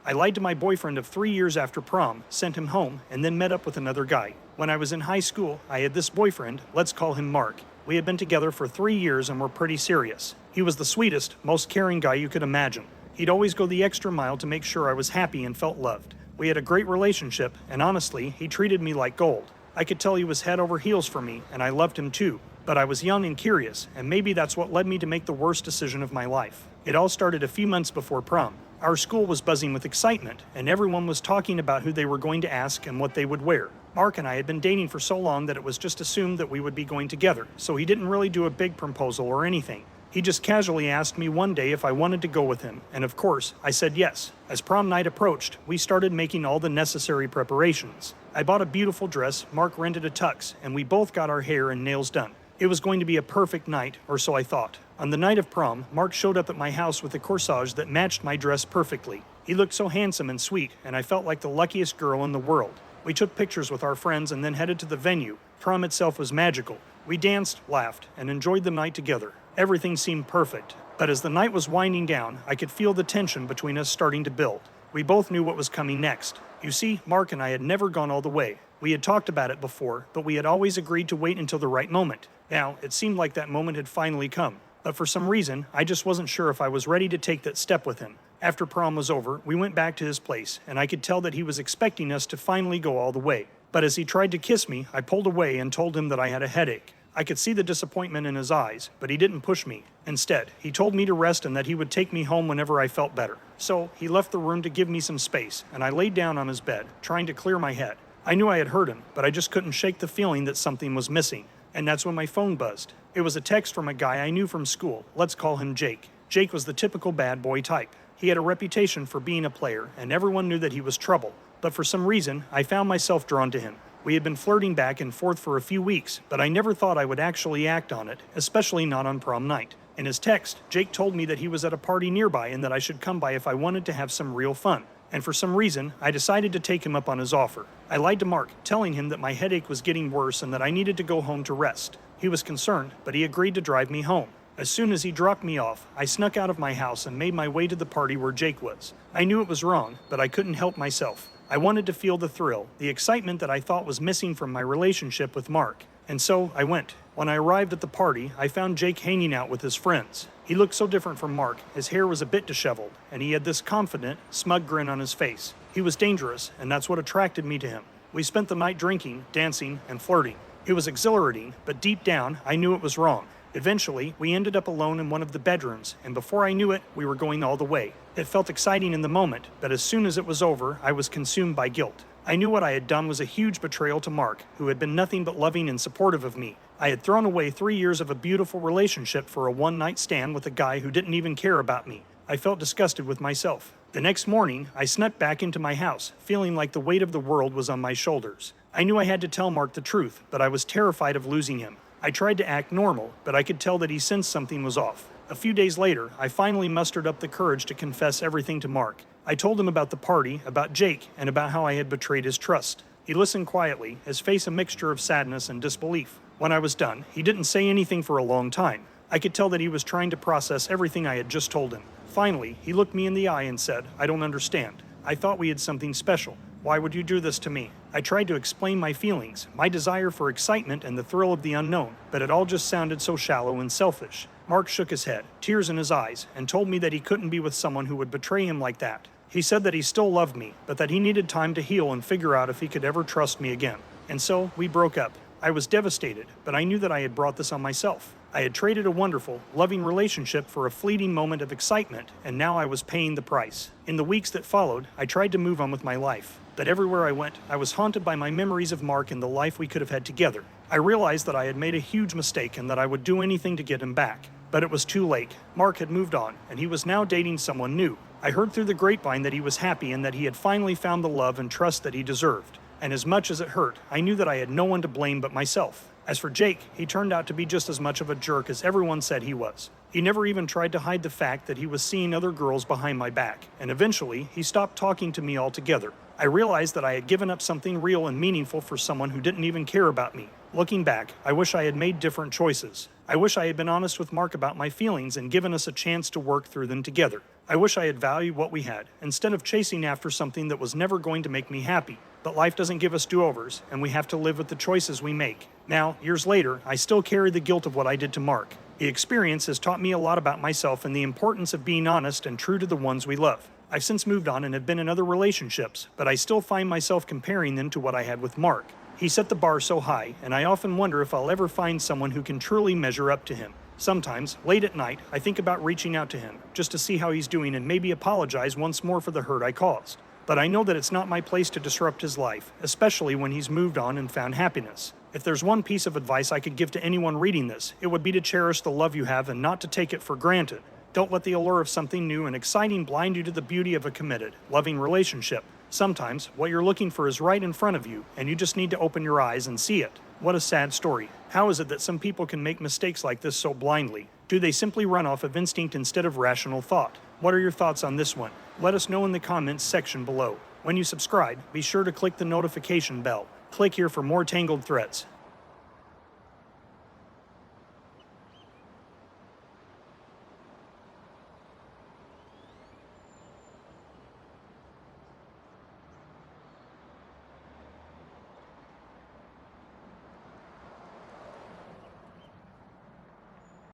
I lied to my boyfriend of 3 years after prom, sent him home, and then met up with another guy. When I was in high school, I had this boyfriend, let's call him Mark. We had been together for 3 years and were pretty serious. He was the sweetest, most caring guy you could imagine. He'd always go the extra mile to make sure I was happy and felt loved. We had a great relationship, and honestly, he treated me like gold. I could tell he was head over heels for me, and I loved him too. But I was young and curious, and maybe that's what led me to make the worst decision of my life. It all started a few months before prom. Our school was buzzing with excitement, and everyone was talking about who they were going to ask and what they would wear. Mark and I had been dating for so long that it was just assumed that we would be going together, so he didn't really do a big proposal or anything. He just casually asked me one day if I wanted to go with him, and of course, I said yes. As prom night approached, we started making all the necessary preparations. I bought a beautiful dress, Mark rented a tux, and we both got our hair and nails done. It was going to be a perfect night, or so I thought. On the night of prom, Mark showed up at my house with a corsage that matched my dress perfectly. He looked so handsome and sweet, and I felt like the luckiest girl in the world. We took pictures with our friends and then headed to the venue. Prom itself was magical. We danced, laughed, and enjoyed the night together. Everything seemed perfect. But as the night was winding down, I could feel the tension between us starting to build. We both knew what was coming next. You see, Mark and I had never gone all the way. We had talked about it before, but we had always agreed to wait until the right moment. Now, it seemed like that moment had finally come. But for some reason, I just wasn't sure if I was ready to take that step with him. After prom was over, we went back to his place, and I could tell that he was expecting us to finally go all the way. But as he tried to kiss me, I pulled away and told him that I had a headache. I could see the disappointment in his eyes, but he didn't push me. Instead, he told me to rest and that he would take me home whenever I felt better. So, he left the room to give me some space, and I laid down on his bed, trying to clear my head. I knew I had hurt him, but I just couldn't shake the feeling that something was missing. And that's when my phone buzzed. It was a text from a guy I knew from school. Let's call him Jake. Jake was the typical bad boy type. He had a reputation for being a player, and everyone knew that he was trouble. But for some reason, I found myself drawn to him. We had been flirting back and forth for a few weeks, but I never thought I would actually act on it, especially not on prom night. In his text, Jake told me that he was at a party nearby and that I should come by if I wanted to have some real fun. And for some reason, I decided to take him up on his offer. I lied to Mark, telling him that my headache was getting worse and that I needed to go home to rest. He was concerned, but he agreed to drive me home. As soon as he dropped me off, I snuck out of my house and made my way to the party where Jake was. I knew it was wrong, but I couldn't help myself. I wanted to feel the thrill, the excitement that I thought was missing from my relationship with Mark. And so I went. When I arrived at the party, I found Jake hanging out with his friends. He looked so different from Mark. His hair was a bit disheveled, and he had this confident, smug grin on his face. He was dangerous, and that's what attracted me to him. We spent the night drinking, dancing, and flirting. It was exhilarating, but deep down, I knew it was wrong. Eventually, we ended up alone in one of the bedrooms, and before I knew it, we were going all the way. It felt exciting in the moment, but as soon as it was over, I was consumed by guilt. I knew what I had done was a huge betrayal to Mark, who had been nothing but loving and supportive of me. I had thrown away 3 years of a beautiful relationship for a one-night stand with a guy who didn't even care about me. I felt disgusted with myself. The next morning, I snuck back into my house, feeling like the weight of the world was on my shoulders. I knew I had to tell Mark the truth, but I was terrified of losing him. I tried to act normal, but I could tell that he sensed something was off. A few days later, I finally mustered up the courage to confess everything to Mark. I told him about the party, about Jake, and about how I had betrayed his trust. He listened quietly, his face a mixture of sadness and disbelief. When I was done, he didn't say anything for a long time. I could tell that he was trying to process everything I had just told him. Finally, he looked me in the eye and said, "I don't understand. I thought we had something special. Why would you do this to me?" I tried to explain my feelings, my desire for excitement and the thrill of the unknown, but it all just sounded so shallow and selfish. Mark shook his head, tears in his eyes, and told me that he couldn't be with someone who would betray him like that. He said that he still loved me, but that he needed time to heal and figure out if he could ever trust me again. And so, we broke up. I was devastated, but I knew that I had brought this on myself. I had traded a wonderful, loving relationship for a fleeting moment of excitement, and now I was paying the price. In the weeks that followed, I tried to move on with my life. But everywhere I went, I was haunted by my memories of Mark and the life we could have had together. I realized that I had made a huge mistake and that I would do anything to get him back. But it was too late. Mark had moved on, and he was now dating someone new. I heard through the grapevine that he was happy and that he had finally found the love and trust that he deserved. And as much as it hurt, I knew that I had no one to blame but myself. As for Jake, he turned out to be just as much of a jerk as everyone said he was. He never even tried to hide the fact that he was seeing other girls behind my back, and eventually, he stopped talking to me altogether. I realized that I had given up something real and meaningful for someone who didn't even care about me. Looking back, I wish I had made different choices. I wish I had been honest with Mark about my feelings and given us a chance to work through them together. I wish I had valued what we had, instead of chasing after something that was never going to make me happy. But life doesn't give us do-overs, and we have to live with the choices we make. Now, years later, I still carry the guilt of what I did to Mark. The experience has taught me a lot about myself and the importance of being honest and true to the ones we love. I've since moved on and have been in other relationships, but I still find myself comparing them to what I had with Mark. He set the bar so high, and I often wonder if I'll ever find someone who can truly measure up to him. Sometimes, late at night, I think about reaching out to him, just to see how he's doing and maybe apologize once more for the hurt I caused. But I know that it's not my place to disrupt his life, especially when he's moved on and found happiness. If there's one piece of advice I could give to anyone reading this, it would be to cherish the love you have and not to take it for granted. Don't let the allure of something new and exciting blind you to the beauty of a committed, loving relationship. Sometimes, what you're looking for is right in front of you, and you just need to open your eyes and see it. What a sad story. How is it that some people can make mistakes like this so blindly? Do they simply run off of instinct instead of rational thought? What are your thoughts on this one? Let us know in the comments section below. When you subscribe, be sure to click the notification bell. Click here for more Tangled threads.